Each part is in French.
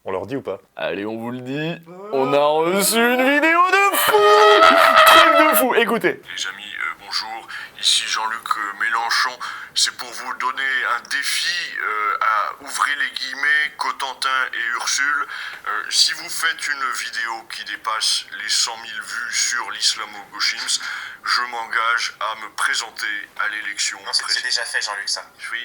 On leur dit ou pas? Allez, on vous le dit, on a reçu une vidéo de fou. Truc de fou, écoutez. Les amis, bonjour, ici Jean-Luc Mélenchon. C'est pour vous donner un défi à ouvrir les guillemets, Cotentin et Ursule. Si vous faites une vidéo qui dépasse les 100 000 vues sur l'islamo-gauchisme, je m'engage à me présenter à l'élection. Non, c'est déjà fait, Jean-Luc, ça. Oui.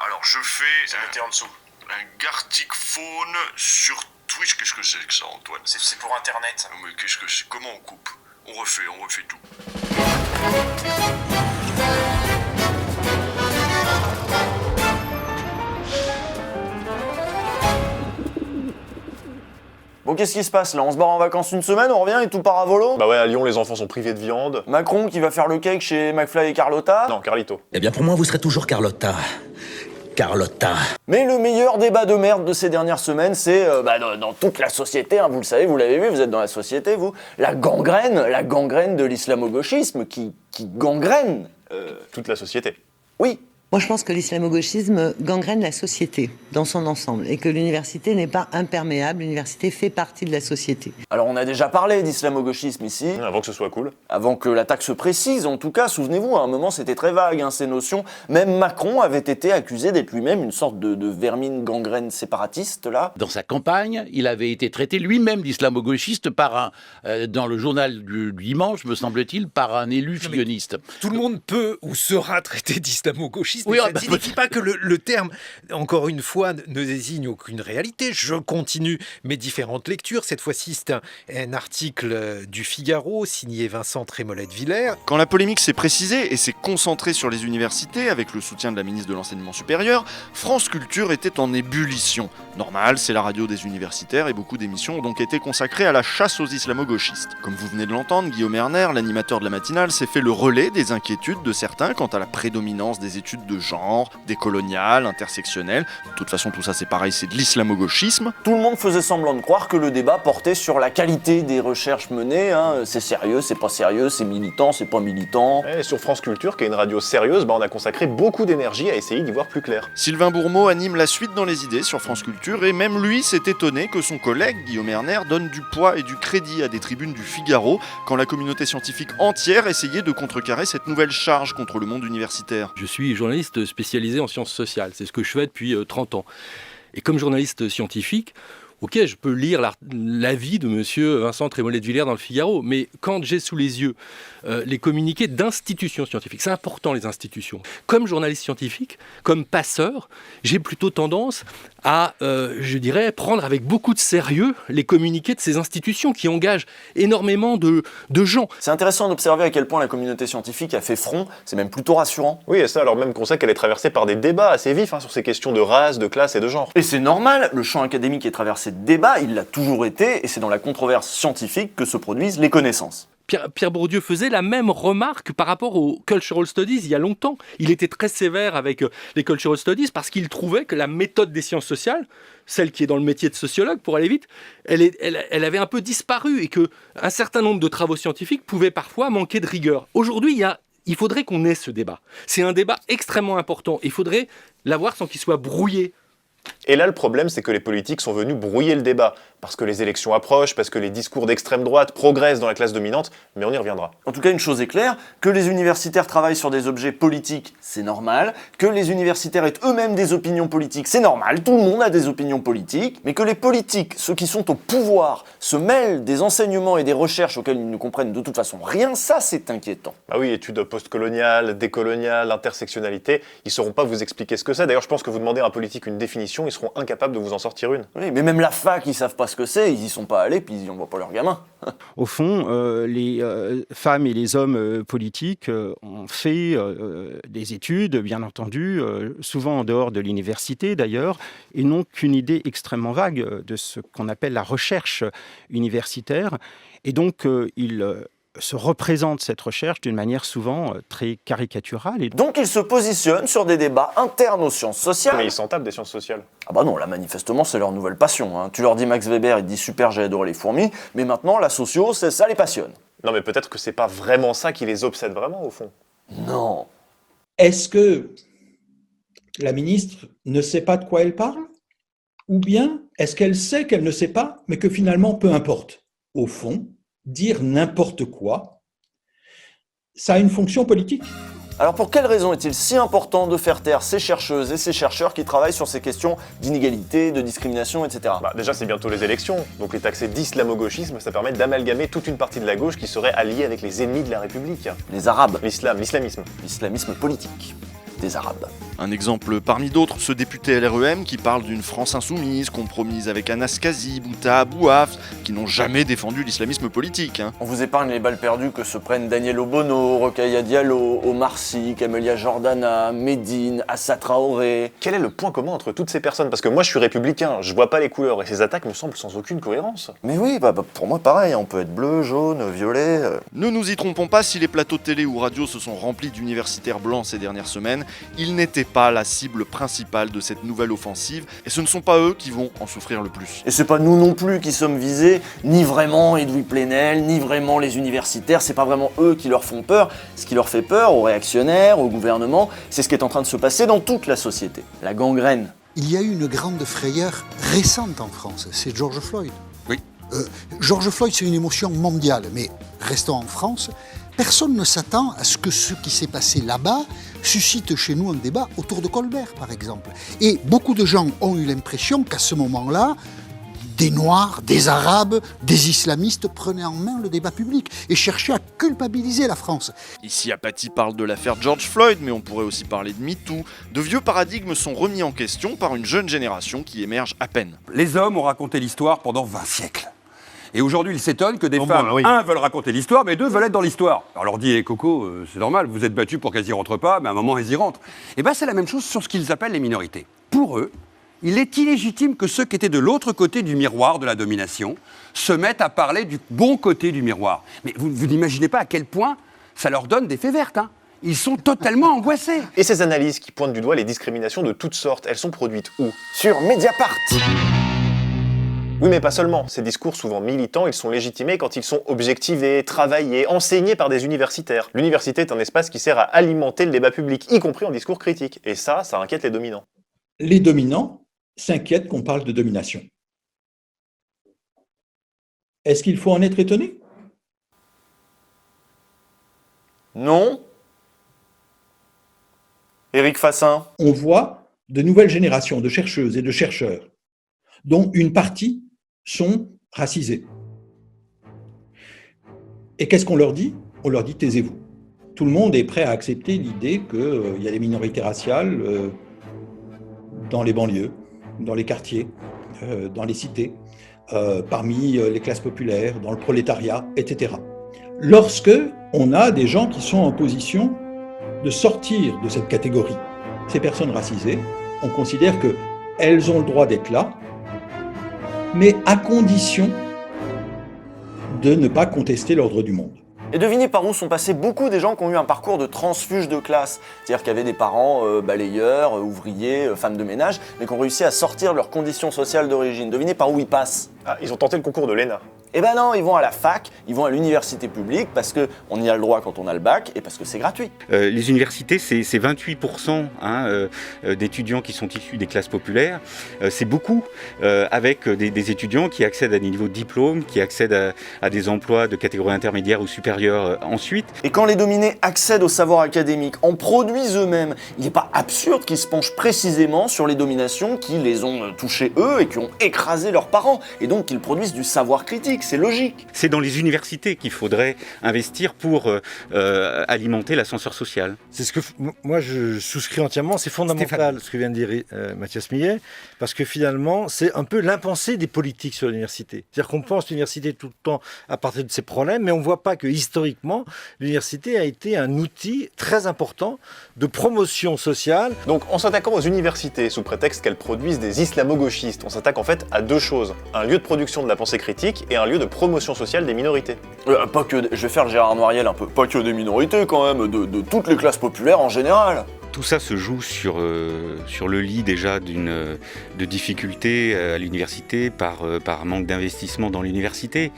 Alors je fais C'est noté en dessous. un Gartic Phone sur Twitch. Qu'est-ce que c'est que ça, Antoine? C'est pour Internet. Mais qu'est-ce que c'est? Comment on coupe? On refait tout. Bon, qu'est-ce qui se passe là? On se barre en vacances une semaine, on revient et tout part à volo? Bah ouais, à Lyon, les enfants sont privés de viande. Macron qui va faire le cake chez McFly et Carlotta? Non, Carlito. Eh bien, pour moi, vous serez toujours Carlotta. Carlotta. Mais le meilleur débat de merde de ces dernières semaines, c'est dans toute la société, hein, vous le savez, vous l'avez vu, vous êtes dans la société, vous, la gangrène de l'islamo-gauchisme qui gangrène. Toute la société. Oui. Moi, je pense que l'islamo-gauchisme gangrène la société dans son ensemble et que l'université n'est pas imperméable, l'université fait partie de la société. Alors, on a déjà parlé d'islamo-gauchisme ici, Avant que ce soit cool. avant que l'attaque se précise, en tout cas, souvenez-vous, à un moment, c'était très vague, hein, ces notions. Même Macron avait été accusé d'être lui-même une sorte de vermine gangrène séparatiste, là. Dans sa campagne, il avait été traité lui-même d'islamo-gauchiste par dans le journal du dimanche, me semble-t-il, par un élu filloniste. Tout le monde peut ou sera traité d'islamo-gauchiste, Oui, mais ça ah ne bah, signifie pas que le terme, encore une fois, ne désigne aucune réalité. Je continue mes différentes lectures. Cette fois-ci, c'est un article du Figaro, signé Vincent Trémollet-Villers. Quand la polémique s'est précisée et s'est concentrée sur les universités, avec le soutien de la ministre de l'Enseignement supérieur, France Culture était en ébullition. Normal, c'est la radio des universitaires et beaucoup d'émissions ont donc été consacrées à la chasse aux islamo-gauchistes. Comme vous venez de l'entendre, Guillaume Erner, l'animateur de la matinale, s'est fait le relais des inquiétudes de certains quant à la prédominance des études de genre, décoloniales, intersectionnelles. De toute façon, tout ça c'est pareil, c'est de l'islamo-gauchisme. Tout le monde faisait semblant de croire que le débat portait sur la qualité des recherches menées, hein. C'est sérieux, c'est pas sérieux, c'est militant, c'est pas militant. Et sur France Culture, qui est une radio sérieuse, on a consacré beaucoup d'énergie à essayer d'y voir plus clair. Sylvain Bourmeau anime la suite dans les idées sur France Culture et même lui s'est étonné que son collègue Guillaume Erner donne du poids et du crédit à des tribunes du Figaro quand la communauté scientifique entière essayait de contrecarrer cette nouvelle charge contre le monde universitaire. Je suis journaliste spécialisé en sciences sociales, c'est ce que je fais depuis 30 ans. Et comme journaliste scientifique, ok, je peux lire l'avis de monsieur Vincent Trémollet-Villers dans le Figaro, mais quand j'ai sous les yeux les communiqués d'institutions scientifiques, c'est important les institutions, comme journaliste scientifique, comme passeur, j'ai plutôt tendance à, je dirais, prendre avec beaucoup de sérieux les communiqués de ces institutions qui engagent énormément de gens. C'est intéressant d'observer à quel point la communauté scientifique a fait front, c'est même plutôt rassurant. Oui, et ça, alors même qu'on sait qu'elle est traversée par des débats assez vifs sur ces questions de race, de classe et de genre. Et c'est normal, le champ académique est traversé de débats, il l'a toujours été, et c'est dans la controverse scientifique que se produisent les connaissances. Pierre Bourdieu faisait la même remarque par rapport aux cultural studies il y a longtemps. Il était très sévère avec les cultural studies parce qu'il trouvait que la méthode des sciences sociales, celle qui est dans le métier de sociologue, pour aller vite, elle avait un peu disparu et qu'un certain nombre de travaux scientifiques pouvaient parfois manquer de rigueur. Aujourd'hui, il faudrait qu'on ait ce débat. C'est un débat extrêmement important. Il faudrait l'avoir sans qu'il soit brouillé. Et là, le problème, c'est que les politiques sont venus brouiller le débat. Parce que les élections approchent, parce que les discours d'extrême droite progressent dans la classe dominante, mais on y reviendra. En tout cas, une chose est claire, que les universitaires travaillent sur des objets politiques, c'est normal. Que les universitaires aient eux-mêmes des opinions politiques, c'est normal. Tout le monde a des opinions politiques. Mais que les politiques, ceux qui sont au pouvoir, se mêlent des enseignements et des recherches auxquels ils ne comprennent de toute façon rien, ça c'est inquiétant. Ah oui, études postcoloniales, décoloniales, intersectionnalité, ils sauront pas vous expliquer ce que c'est. D'ailleurs, je pense que vous demandez à un politique une définition, ils seront incapables de vous en sortir une. Oui, mais même la fac, ils savent pas ce que c'est, ils y sont pas allés, puis ils y envoient pas leurs gamins. Au fond, les femmes et les hommes politiques ont fait des études, bien entendu, souvent en dehors de l'université d'ailleurs, et n'ont qu'une idée extrêmement vague de ce qu'on appelle la recherche universitaire. Et donc, ils se représentent cette recherche d'une manière souvent très caricaturale. Et donc ils se positionnent sur des débats internes aux sciences sociales. Mais ils s'en tapent des sciences sociales. Ah bah non, là manifestement c'est leur nouvelle passion. Hein. Tu leur dis Max Weber, il te dit super j'ai adoré les fourmis, mais maintenant la socio, ça les passionne. Non mais peut-être que c'est pas vraiment ça qui les obsède vraiment au fond. Non. Est-ce que la ministre ne sait pas de quoi elle parle ? Ou bien est-ce qu'elle sait qu'elle ne sait pas, mais que finalement, peu importe? Au fond, dire n'importe quoi, ça a une fonction politique. Alors pour quelle raison est-il si important de faire taire ces chercheuses et ces chercheurs qui travaillent sur ces questions d'inégalité, de discrimination, etc. Déjà, c'est bientôt les élections, donc les taxer d'islamo-gauchisme, ça permet d'amalgamer toute une partie de la gauche qui serait alliée avec les ennemis de la République. Les Arabes. L'islam, l'islamisme. L'islamisme politique des Arabes. Un exemple parmi d'autres, ce député LREM qui parle d'une France insoumise, compromise avec Anas Kazi, Bouta, Bouaf, qui n'ont jamais défendu l'islamisme politique. On vous épargne les balles perdues que se prennent Daniel Obono, Rokhaya Diallo, Omar Sy, Camelia Jordana, Médine, Assa Traoré. Quel est le point commun entre toutes ces personnes? Parce que moi je suis républicain, je vois pas les couleurs et ces attaques me semblent sans aucune cohérence. Mais oui, pour moi pareil, on peut être bleu, jaune, violet... Ne nous y trompons pas, si les plateaux télé ou radio se sont remplis d'universitaires blancs ces dernières semaines, ils n'étaient pas la cible principale de cette nouvelle offensive, et ce ne sont pas eux qui vont en souffrir le plus. Et c'est pas nous non plus qui sommes visés, ni vraiment Edoui Plenel, ni vraiment les universitaires, c'est pas vraiment eux qui leur font peur. Ce qui leur fait peur aux réactionnaires, au gouvernement, c'est ce qui est en train de se passer dans toute la société. La gangrène. Il y a eu une grande frayeur récente en France, c'est George Floyd. Oui. George Floyd, c'est une émotion mondiale, mais restons en France. Personne ne s'attend à ce que ce qui s'est passé là-bas suscite chez nous un débat autour de Colbert, par exemple. Et beaucoup de gens ont eu l'impression qu'à ce moment-là, des Noirs, des Arabes, des islamistes prenaient en main le débat public et cherchaient à culpabiliser la France. Ici, Apathy parle de l'affaire George Floyd, mais on pourrait aussi parler de MeToo. De vieux paradigmes sont remis en question par une jeune génération qui émerge à peine. Les hommes ont raconté l'histoire pendant 20 siècles. Et aujourd'hui, ils s'étonnent que des femmes, veulent raconter l'histoire, mais 2 veulent être dans l'histoire. Alors, on leur dit, Coco, c'est normal, vous êtes battus pour qu'elles y rentrent pas, mais à un moment, elles y rentrent. Et bien, c'est la même chose sur ce qu'ils appellent les minorités. Pour eux, il est illégitime que ceux qui étaient de l'autre côté du miroir de la domination se mettent à parler du bon côté du miroir. Mais vous n'imaginez pas à quel point ça leur donne des fées vertes, hein. Ils sont totalement angoissés. Et ces analyses qui pointent du doigt les discriminations de toutes sortes, elles sont produites où? Sur Mediapart. Oui, mais pas seulement. Ces discours souvent militants, ils sont légitimés quand ils sont objectivés, travaillés, enseignés par des universitaires. L'université est un espace qui sert à alimenter le débat public, y compris en discours critique. Et ça inquiète les dominants. Les dominants s'inquiètent qu'on parle de domination. Est-ce qu'il faut en être étonné? Non. Éric Fassin. On voit de nouvelles générations de chercheuses et de chercheurs, dont une partie sont racisés. Et qu'est-ce qu'on leur dit? On leur dit taisez-vous. Tout le monde est prêt à accepter l'idée qu'il y a des minorités raciales dans les banlieues, dans les quartiers, dans les cités, parmi les classes populaires, dans le prolétariat, etc. Lorsque on a des gens qui sont en position de sortir de cette catégorie, ces personnes racisées, on considère qu'elles ont le droit d'être là, mais à condition de ne pas contester l'ordre du monde. Et devinez par où sont passés beaucoup des gens qui ont eu un parcours de transfuge de classe. C'est-à-dire qu'il y avait des parents balayeurs, ouvriers, femmes de ménage, mais qui ont réussi à sortir de leurs conditions sociales d'origine. Devinez par où ils passent. Ah, ils ont tenté le concours de l'ENA. Eh ben non, ils vont à la fac, ils vont à l'université publique parce qu'on y a le droit quand on a le bac et parce que c'est gratuit. Les universités, c'est 28% d'étudiants qui sont issus des classes populaires. C'est beaucoup, avec des étudiants qui accèdent à des niveaux de diplôme, qui accèdent à des emplois de catégorie intermédiaire ou supérieure ensuite. Et quand les dominés accèdent au savoir académique, en produisent eux-mêmes, il n'est pas absurde qu'ils se penchent précisément sur les dominations qui les ont touchés eux et qui ont écrasé leurs parents, et donc qu'ils produisent du savoir critique. C'est logique. C'est dans les universités qu'il faudrait investir pour alimenter l'ascenseur social. C'est ce que moi je souscris entièrement. C'est fondamental ce que vient de dire Mathias Millet, parce que finalement c'est un peu l'impensé des politiques sur l'université. C'est-à-dire qu'on pense l'université tout le temps à partir de ses problèmes, mais on ne voit pas que historiquement l'université a été un outil très important de promotion sociale. Donc en s'attaquant aux universités sous prétexte qu'elles produisent des islamo-gauchistes, on s'attaque en fait à deux choses. Un lieu de production de la pensée critique et un lieu de promotion sociale des minorités. Je vais faire le Gérard Noiriel un peu. Pas que des minorités quand même, de toutes les classes populaires en général. tout ça se joue sur le lit déjà de difficultés à l'université par manque d'investissement dans l'université.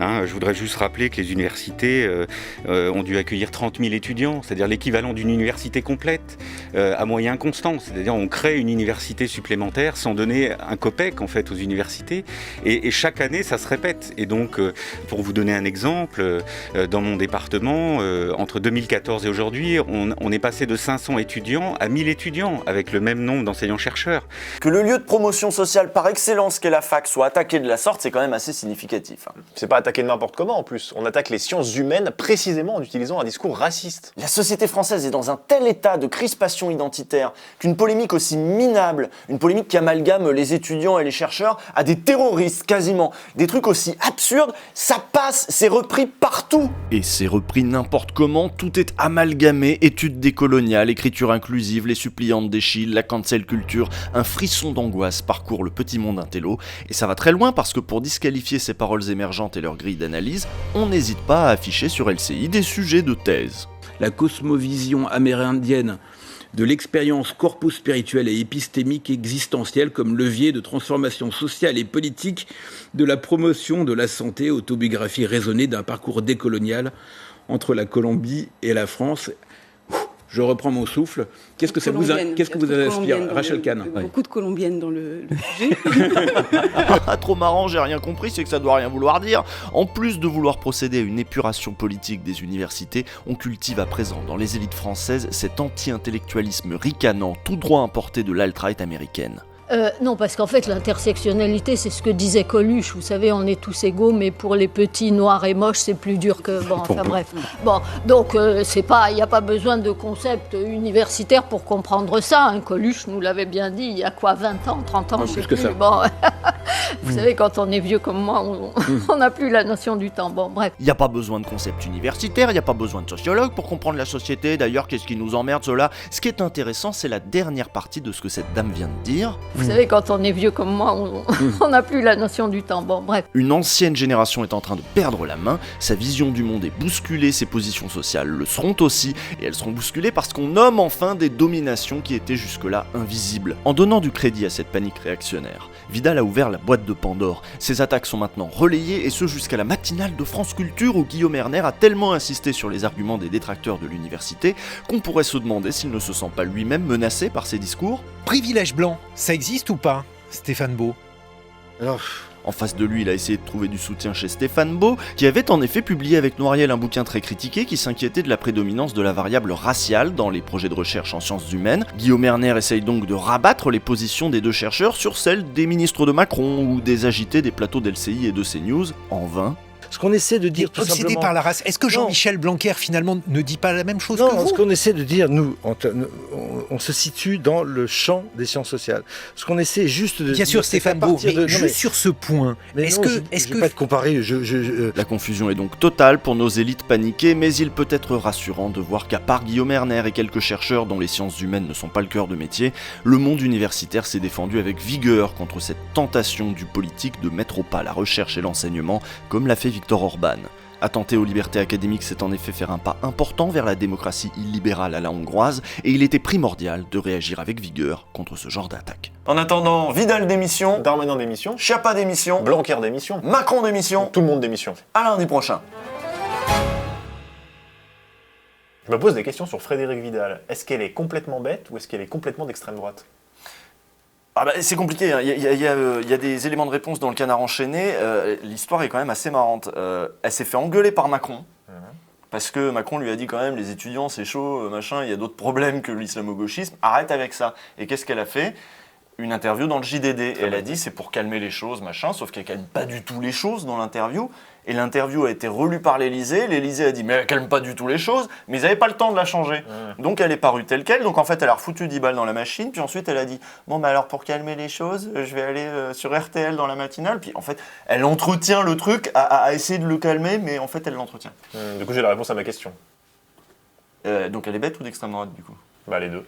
Je voudrais juste rappeler que les universités ont dû accueillir 30 000 étudiants, c'est-à-dire l'équivalent d'une université complète à moyens constants. C'est-à-dire on crée une université supplémentaire sans donner un copec en fait aux universités. Et chaque année, ça se répète. Et donc, pour vous donner un exemple, dans mon département, entre 2014 et aujourd'hui, on est passé de 500 étudiants à 1000 étudiants, avec le même nombre d'enseignants-chercheurs. Que le lieu de promotion sociale par excellence qu'est la fac soit attaqué de la sorte, c'est quand même assez significatif. C'est pas attaqué de n'importe comment en plus. On attaque les sciences humaines précisément en utilisant un discours raciste. La société française est dans un tel état de crispation identitaire qu'une polémique aussi minable, une polémique qui amalgame les étudiants et les chercheurs à des terroristes quasiment, des trucs aussi absurdes, ça passe, c'est repris partout. Et c'est repris n'importe comment, tout est amalgamé, études décoloniales, écriture inclusive, les suppliantes d'Eschyle, la cancel culture, un frisson d'angoisse parcourt le petit monde intello, et ça va très loin parce que pour disqualifier ces paroles émergentes et leur grille d'analyse, on n'hésite pas à afficher sur LCI des sujets de thèse. La cosmovision amérindienne de l'expérience corpo-spirituelle et épistémique existentielle comme levier de transformation sociale et politique de la promotion de la santé, autobiographie raisonnée d'un parcours décolonial entre la Colombie et la France. Je reprends mon souffle. Qu'est-ce que vous inspire, Rachel Kahn? Beaucoup de colombiennes dans le sujet. Trop marrant, j'ai rien compris, c'est que ça doit rien vouloir dire. En plus de vouloir procéder à une épuration politique des universités, on cultive à présent dans les élites françaises cet anti-intellectualisme ricanant, tout droit importé de l'alt-right américaine. Non, parce qu'en fait, l'intersectionnalité, c'est ce que disait Coluche. Vous savez, on est tous égaux, mais pour les petits noirs et moches, c'est plus dur que... Bon, enfin bref. Bon, donc, il n'y a pas besoin de concept universitaire pour comprendre ça. Hein. Coluche nous l'avait bien dit il y a quoi, 20 ans, 30 ans, je sais plus. Bon, vous savez, quand on est vieux comme moi, on n'a plus la notion du temps. Bon, bref. Il n'y a pas besoin de concept universitaire, il n'y a pas besoin de sociologue pour comprendre la société. D'ailleurs, qu'est-ce qui nous emmerde, cela? Ce qui est intéressant, c'est la dernière partie de ce que cette dame vient de dire. Vous savez, quand on est vieux comme moi, on n'a plus la notion du temps. Bon, bref. Une ancienne génération est en train de perdre la main, sa vision du monde est bousculée, ses positions sociales le seront aussi, et elles seront bousculées parce qu'on nomme enfin des dominations qui étaient jusque-là invisibles. En donnant du crédit à cette panique réactionnaire, Vidal a ouvert la boîte de Pandore. Ces attaques sont maintenant relayées, et ce jusqu'à la matinale de France Culture où Guillaume Erner a tellement insisté sur les arguments des détracteurs de l'université qu'on pourrait se demander s'il ne se sent pas lui-même menacé par ces discours. Privilège blanc, ça existe ou pas, Stéphane Beau? En face de lui, il a essayé de trouver du soutien chez Stéphane Beau, qui avait en effet publié avec Noiriel un bouquin très critiqué qui s'inquiétait de la prédominance de la variable raciale dans les projets de recherche en sciences humaines. Guillaume Erner essaye donc de rabattre les positions des deux chercheurs sur celles des ministres de Macron ou des agités des plateaux d'LCI et de CNews, en vain. Ce qu'on essaie de dire, tout obsédé simplement... par la race. Est-ce que Jean-Michel Blanquer, finalement, ne dit pas la même chose que Non, vous? ce qu'on essaie de dire, nous, on se situe dans le champ des sciences sociales. Ce qu'on essaie juste de Bien dire... sûr, Stéphane Beau, mais juste sur ce point, est-ce que... Je vais pas te comparer, La confusion est donc totale pour nos élites paniquées, mais il peut être rassurant de voir qu'à part Guillaume Erner et quelques chercheurs dont les sciences humaines ne sont pas le cœur de métier, le monde universitaire s'est défendu avec vigueur contre cette tentation du politique de mettre au pas la recherche et l'enseignement, comme l'a fait Viktor Orban. Attenter aux libertés académiques, c'est en effet faire un pas important vers la démocratie illibérale à la hongroise, et il était primordial de réagir avec vigueur contre ce genre d'attaque. En attendant, Vidal démission, Darmanin démission, Schiappa démission, Blanquer démission, Macron démission, tout le monde démission. À lundi prochain. Je me pose des questions sur Frédérique Vidal. Est-ce qu'elle est complètement bête ou est-ce qu'elle est complètement d'extrême droite? C'est compliqué, hein. Il y a des éléments de réponse dans le Canard enchaîné. L'histoire est quand même assez marrante. Elle s'est fait engueuler par Macron, parce que Macron lui a dit quand même, les étudiants c'est chaud, machin, il y a d'autres problèmes que l'islamo-gauchisme, arrête avec ça. Et qu'est-ce qu'elle a fait? Une interview dans le JDD. Et elle a dit c'est pour calmer les choses, machin, sauf qu'elle calme pas du tout les choses dans l'interview. Et l'interview a été relue par l'Élysée. L'Élysée a dit mais elle calme pas du tout les choses, mais ils n'avaient pas le temps de la changer. Donc elle est parue telle quelle. Donc en fait elle a refoutu 10 balles dans la machine. Puis ensuite elle a dit bon bah alors pour calmer les choses, je vais aller sur RTL dans la matinale. Puis en fait elle entretient le truc à essayer de le calmer, mais en fait elle l'entretient. Du coup j'ai la réponse à ma question. Donc elle est bête ou d'extrême droite du coup? Bah les deux.